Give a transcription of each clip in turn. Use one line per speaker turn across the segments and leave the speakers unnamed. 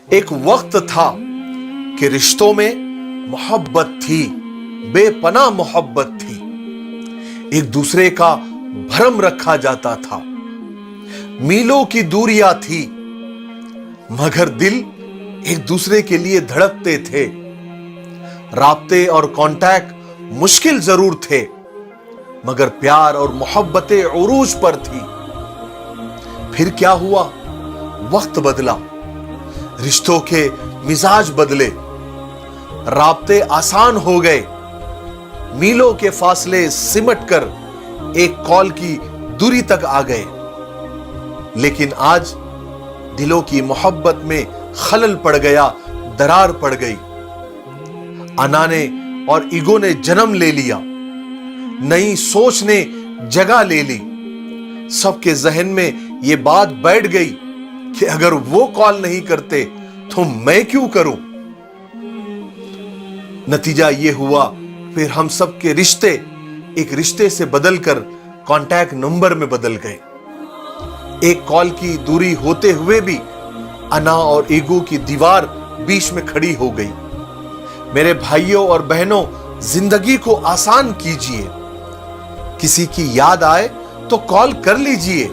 ایک وقت تھا کہ رشتوں میں محبت تھی، بے پناہ محبت تھی، ایک دوسرے کا بھرم رکھا جاتا تھا، میلوں کی دوریاں تھی مگر دل ایک دوسرے کے لیے دھڑکتے تھے۔ رابطے اور کانٹیکٹ مشکل ضرور تھے مگر پیار اور محبتیں عروج پر تھی۔ پھر کیا ہوا؟ وقت بدلا، رشتوں کے مزاج بدلے، رابطے آسان ہو گئے، میلوں کے فاصلے سمٹ کر ایک کال کی دوری تک آ گئے۔ لیکن آج دلوں کی محبت میں خلل پڑ گیا، درار پڑ گئی۔ انا نے اور ایگو نے جنم لے لیا، نئی سوچ نے جگہ لے لی۔ سب کے ذہن میں یہ بات بیٹھ گئی کہ اگر وہ کال نہیں کرتے تو میں کیوں کروں؟ نتیجہ یہ ہوا پھر ہم سب کے رشتے ایک رشتے سے بدل کر کانٹیکٹ نمبر میں بدل گئے۔ ایک کال کی دوری ہوتے ہوئے بھی انا اور ایگو کی دیوار بیچ میں کھڑی ہو گئی۔ میرے بھائیوں اور بہنوں، زندگی کو آسان کیجئے۔ کسی کی یاد آئے تو کال کر لیجئے،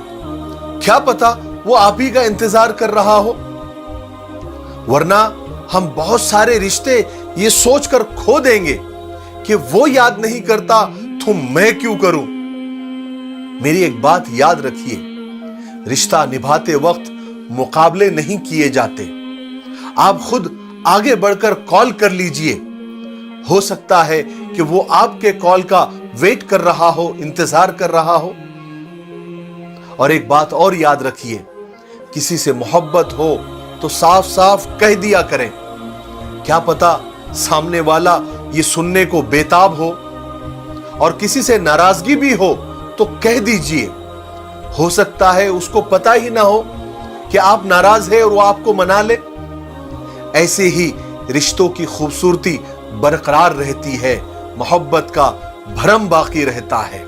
کیا پتا وہ آپ ہی کا انتظار کر رہا ہو۔ ورنہ ہم بہت سارے رشتے یہ سوچ کر کھو دیں گے کہ وہ یاد نہیں کرتا تو میں کیوں کروں۔ میری ایک بات یاد رکھیے، رشتہ نبھاتے وقت مقابلے نہیں کیے جاتے۔ آپ خود آگے بڑھ کر کال کر لیجئے، ہو سکتا ہے کہ وہ آپ کے کال کا ویٹ کر رہا ہو، انتظار کر رہا ہو۔ اور ایک بات اور یاد رکھیے، کسی سے محبت ہو تو صاف صاف کہہ دیا کریں، کیا پتا سامنے والا یہ سننے کو بےتاب ہو۔ اور کسی سے ناراضگی بھی ہو تو کہہ دیجئے، ہو سکتا ہے اس کو پتا ہی نہ ہو کہ آپ ناراض ہیں اور وہ آپ کو منا لے۔ ایسے ہی رشتوں کی خوبصورتی برقرار رہتی ہے، محبت کا بھرم باقی رہتا ہے۔